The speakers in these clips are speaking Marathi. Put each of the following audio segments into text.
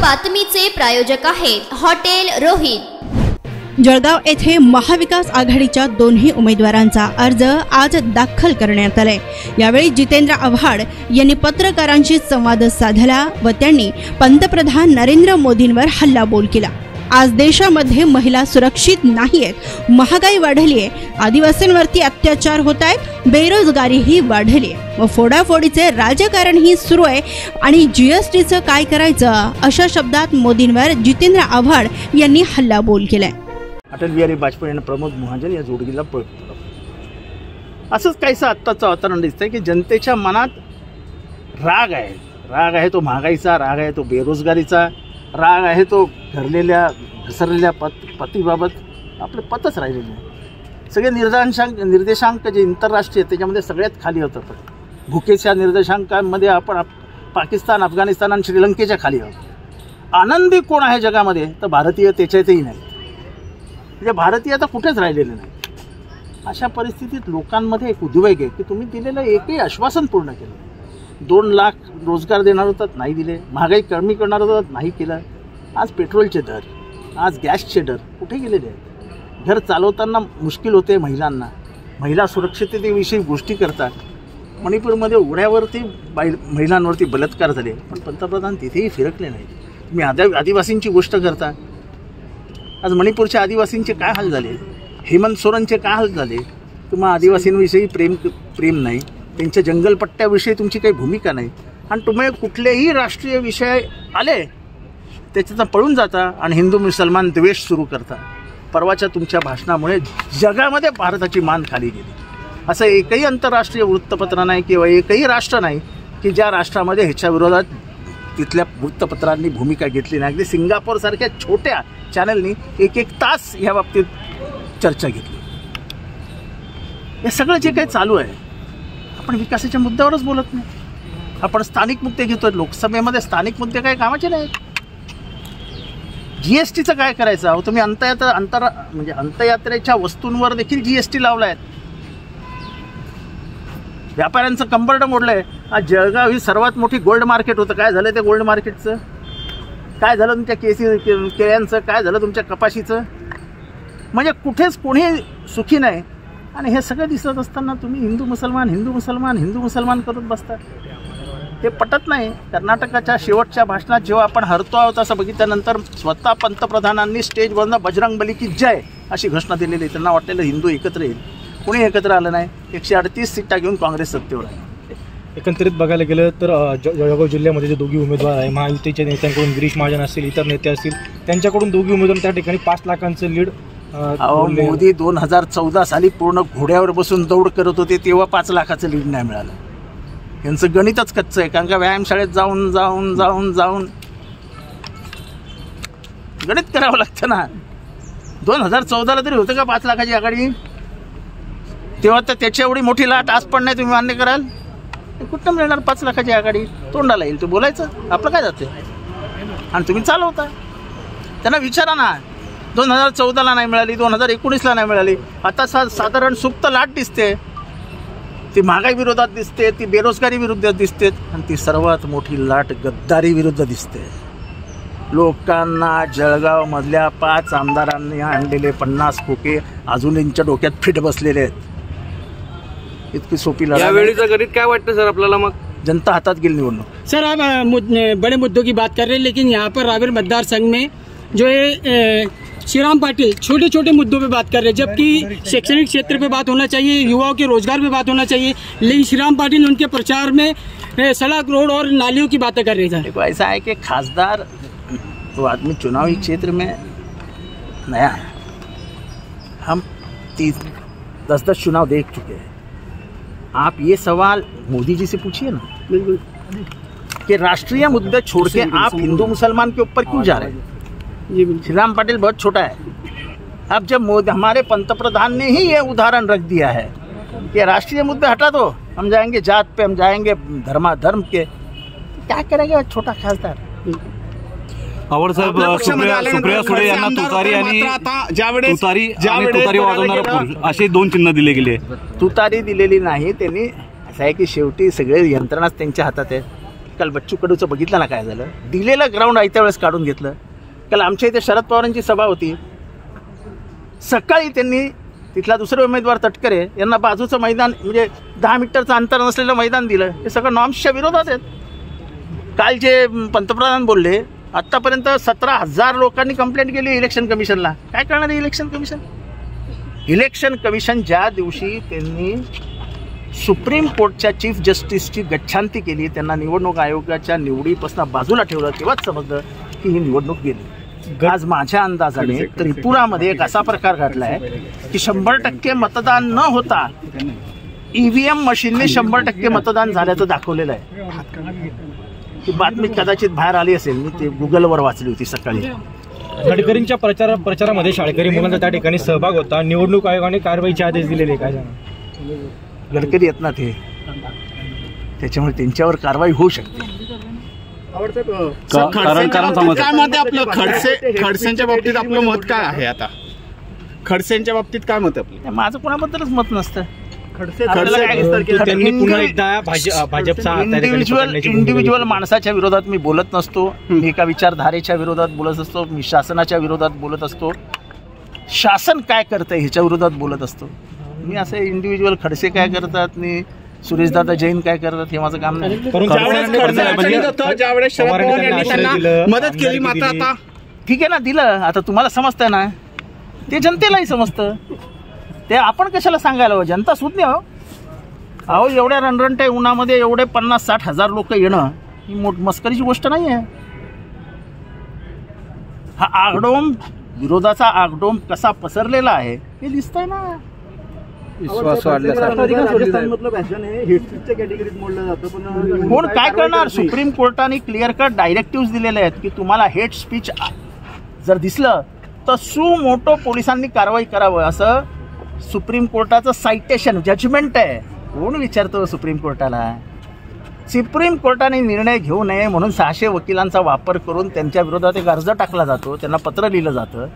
बातमीचे प्रायोजक आहेत हॉटेल रोहित। जळगाव येथे महाविकास आघाडीच्या दोन्ही उमेदवारांचा अर्ज आज दाखल करण्यात आलाय। यावेळी जितेंद्र आव्हाड यांनी पत्रकारांशी संवाद साधला व त्यांनी पंतप्रधान नरेंद्र मोदींवर हल्लाबोल केला। आज देशामध्ये महिला सुरक्षित नाहीयेत, महागाई वाढली आहे, आदिवासींवरती अत्याचार होत आहेत, बेरोजगारीही वाढली आहे व फोडाफोडीचे राजकारणही सुरू आहे आणि जीएसटीचं काय करायचं अशा शब्दात मोदींवर जितेंद्र आव्हाड यांनी हल्लाबोल केलाय। अटल बिहारी वाजपेयी आणि प्रमोद महाजन या जोडीला पळतो। असंच काहीसं आत्ताचं वातावरण दिसतंय की जनतेच्या मनात राग आहे तो महागाईचा, राग आहे तो बेरोजगारीचा, राग आहे तो घरलेल्या घसरलेल्या पतीबाबत आपले पतच राहिलेले नाही। सगळे निर्देशांक जे आंतरराष्ट्रीय त्याच्यामध्ये सगळ्यात खाली होतं। भुकेच्या निर्देशांकांमध्ये आपण पाकिस्तान, अफगाणिस्तान आणि श्रीलंकेच्या खाली आहोत। आनंदी कोण आहे जगामध्ये तर भारतीय त्याच्यातही नाही, म्हणजे भारतीय आता कुठेच राहिलेले नाही। अशा परिस्थितीत लोकांमध्ये एक उद्वेग आहे की तुम्ही दिलेलं एकही आश्वासन पूर्ण केलं। 2 लाख रोजगार देणार होतात, नाही दिले। महागाई कमी करणार होतात, नाही केलं। आज पेट्रोलचे दर, आज गॅसचे दर कुठे गेलेले आहेत? घर चालवताना मुश्किल होते महिलांना। महिला सुरक्षिततेविषयी गोष्टी करतात। मणिपूरमध्ये उघड्यावरती महिलांवरती बलात्कार झाले, पण पंतप्रधान तिथेही फिरकले नाही। तुम्ही आदिवासींची गोष्ट करता, आज मणिपूरच्या आदिवासींचे काय हाल झाले, हेमंत सोरेनचे काय हाल झाले। तुम्हाला आदिवासींविषयी प्रेम नाही, त्यांच्या जंगलपट्ट्याविषयी तुमची काही भूमिका नाही आणि तुम्ही कुठलेही राष्ट्रीय विषय आले त्याच्यातनं पळून जाता आणि हिंदू मुसलमान द्वेष सुरू करता। परवाच्या तुमच्या भाषणामुळे जगामध्ये भारताची मान खाली गेली। असं एकही आंतरराष्ट्रीय वृत्तपत्र नाही किंवा एकही राष्ट्र नाही की ज्या राष्ट्रामध्ये ह्याच्या विरोधात तिथल्या वृत्तपत्रांनी भूमिका घेतली नाही। अगदी सिंगापूरसारख्या छोट्या चॅनलनी एक तास या बाबतीत चर्चा घेतली। हे सगळं जे काही चालू आहे, आपण विकासाच्या मुद्द्यावरच बोलत नाही, आपण स्थानिक मुद्दे घेतोय। लोकसभेमध्ये स्थानिक मुद्दे काही कामाचे नाहीत। जीएसटीचं काय करायचं? अहो तुम्ही अंतयात्रेच्या वस्तूंवर देखील जीएसटी लावलाय। व्यापाऱ्यांचं कंबरड मोडलंय। आज जळगाव ही सर्वात मोठी गोल्ड मार्केट होतं, काय झालं ते गोल्ड मार्केटचं? काय झालं तुमच्या केळ्यांचं? काय झालं तुमच्या कपाशीचं? म्हणजे कुठेच कोणी सुखी नाही। आणि हे सगळं दिसत असताना तुम्ही हिंदू मुसलमान करत बसता, ते पटत नाही। कर्नाटकाच्या शेवटच्या भाषणात जेव्हा आपण हरतो आहोत असं बघितल्यानंतर स्वतः पंतप्रधानांनी स्टेजवरनं बजरंगबली की जय अशी घोषणा दिलेली। त्यांना वाटलेलं हिंदू एकत्र येईल, कोणी एकत्र आलं नाही। 138 सीटा घेऊन काँग्रेस सत्तेवर आहे। एकंदरीत बघायला गेलं तर जळगाव जिल्ह्यामध्ये जे दोघी उमेदवार आहे, महायुतीच्या नेत्यांकडून गिरीश महाजन असतील, इतर नेते असतील, त्यांच्याकडून दोघी उमेदवार त्या ठिकाणी 5 लाखांचं लीड। मोदी 2014 साली पूर्ण घोड्यावर बसून दौड करत होते तेव्हा 5 लाखाचं लीड नाही मिळालं। यांचं गणितच कच्चं आहे, कारण का व्यायामशाळेत जाऊन गणित करावं लागतं ना। 2014ला तरी होतं का 5 लाखाची आघाडी? तेव्हा तर त्याच्या एवढी मोठी लाट आज पण नाही, तुम्ही मान्य कराल? कुठं मिळणार 5 लाखाची आघाडी? तोंडाला येईल ते बोलायचं, आपलं काय जाते? आणि तुम्ही चालवता। त्यांना विचारा ना, 2014ला नाही मिळाली, 2019ला नाही मिळाली, आता साधारण सुप्त लाट दिसते। ती महागाई विरोधात दिसते, ती बेरोजगारी विरुद्ध दिसते आणि ती सर्वात मोठी लाट गद्दारी विरुद्ध दिसते। लोकांना जळगावमधल्या 5 आमदारांनी आणलेले 50 खोके अजून यांच्या डोक्यात फिट बसलेले आहेत। इतकी सोपी लढाई यावेळीचं गणित काय वाटतं सर आपल्याला? मग जनता हातात गेली निवडणूक। सर आप बड़े मुद्दों की बात कर रहे हैं, लेकिन यहाँ पर रावेर मतदार संघ में जो है श्रीराम पाटिल छोटे छोटे मुद्दों पे बात कर रहे हैं, जबकि शैक्षणिक क्षेत्र पे बात होना चाहिए, युवाओं के रोजगार पे बात होना चाहिए, लेकिन श्रीराम पाटिल उनके प्रचार में सड़क, रोड और नालियों की बातें कर रहे हैं। देखो ऐसा है कि खासदार वो आदमी चुनावी क्षेत्र में नया है। हम 10 चुनाव देख चुके हैं। आप ये सवाल मोदी जी से पूछिए ना, बिल्कुल, कि राष्ट्रीय मुद्दे छोड़ के आप हिंदू मुसलमान के ऊपर क्यों जा रहे हैं? श्रीराम पाटिल बहुत छोटा है। अब जब हमारे पंतप्रधान ने ही ये उदाहरण रख दिया है कि राष्ट्रीय मुद्दे हटा दो, हम जाएंगे जात पे, हम जाएंगे धर्म के, क्या करेगा छोटा खासदार? आव्हाड साहेब, सुप्रिया सुळे यांना तुतारी आणि तुतारी वाजवणारा पुरुष असे 2 चिन्ह दिले गेले। तुतारी दिलेली नाही त्यांनी। असं आहे की शेवटी सगळे यंत्रणाच त्यांच्या हातात आहे। काल बच्चू कडूचं बघितलं ना काय झालं, दिलेलं ग्राउंड आयत्या वेळेस काढून घेतलं. काल आमच्या इथे शरद पवारांची सभा होती, सकाळी त्यांनी तिथला दुसरे उमेदवार तटकरे यांना बाजूचं मैदान म्हणजे 10 मीटरचं अंतर नसलेलं मैदान दिलं. हे सगळं नॉर्म्सच्या विरोधात आहेत. काल जे पंतप्रधान बोलले, आत्तापर्यंत 17,000 लोकांनी कंप्लेंट केली इलेक्शन कमिशनला. काय करणार आहे इलेक्शन कमिशन? इलेक्शन कमिशन ज्या दिवशी त्यांनी सुप्रीम कोर्टच्या चीफ जस्टिसची गच्छांती केली, त्यांना निवडणूक आयोगाच्या निवडीपासून बाजूला ठेवलं, तेव्हाच समजलं की ही निवडणूक गेली. आज माझ्या अंदाजाने त्रिपुरामध्ये एक असा प्रकार घडला आहे की 100% मतदान न होता EVM मशीनने 100% मतदान झाल्याचं दाखवलेलं आहे. ती बातमी कदाचित बाहेर आली असेल, मी ते गुगलवर वाचली होती सकाळी. गडकरींच्या प्रचारामध्ये शाळकरी मुलांचा त्या ठिकाणी सहभाग होता. निवडणूक आयोगाने कारवाईचे आदेश दिलेले, काय सांगा? गडकरी येत ना ते, त्याच्यामुळे त्यांच्यावर कारवाई होऊ शकते. काय मत आहे आपलं खडसेंच्या बाबतीत? आपलं मत काय आहे आता खडसेंच्या बाबतीत? काय मत आहे आपलं? माझं कोणाबद्दलच मत नसतं. त्यांनी पुन्हा एकदा भाजपचा इंडिव्हिज्युअल माणसाच्या विरोधात मी बोलत नसतो. मी एका विचारधारेच्या विरोधात बोलत असतो. मी शासनाच्या विरोधात बोलत असतो. शासन काय करतंय ह्याच्या विरोधात बोलत असतो. मी असे इंडिव्हिज्युअल खडसे काय करतात, मी सुरेशदादा जैन काय करतात हे माझं काम नाही. ज्यावेळेस शरद पवार यांनी त्यांना मदत केली, मात्र आता ठीक आहे ना, दिलं. आता तुम्हाला समजतंय ना, ते जनतेलाही समजतं. ते आपण कशाला सांगायला हवं? जनता सुज्ञ हो. अहो, एवढ्या रणरणट्या उन्हामध्ये एवढे 50-60 हजार लोक येणं ही मस्करीची गोष्ट नाही आहे. हा आगडोम, विरोधाचा आगडोम कसा पसरलेला आहे हे दिसतंय ना. कोण काय करणार? सुप्रीम कोर्टाने क्लिअर कट डायरेक्टिव्ह दिलेले आहेत की तुम्हाला हेट स्पीच जर दिसलं तर सुमोटो पोलिसांनी कारवाई करावं, असं सुप्रीम कोर्टाचं सायटेशन जजमेंट आहे. कोण विचारतो सुप्रीम कोर्टाला? सुप्रीम कोर्टाने निर्णय घेऊ नये म्हणून 600 वकिलांचा वापर करून त्यांच्या विरोधात एक अर्ज टाकला जातो, त्यांना पत्र लिहिलं जातं.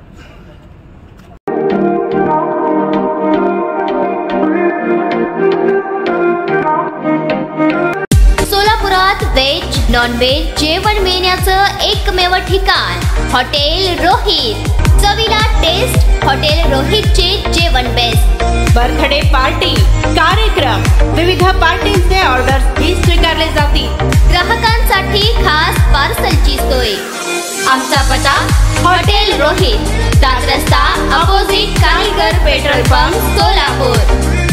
सोलापुरात व्हेज नॉन व्हेज जेवण मिळण्याचं एकमेव ठिकाण हॉटेल रोहित. चवीला टेस्ट, हॉटेल रोहितचे जेवण बेस्ट. बर्थडे पार्टी, कार्यक्रम, विविध पार्टींचे ऑर्डर्स ही स्वीकारले जातील. ग्राहकांसाठी खास पार्सलची सोय. आमचा पत्ता हॉटेल रोहित, 7 रस्ता opposite Kaligar petrol pump, Solapur.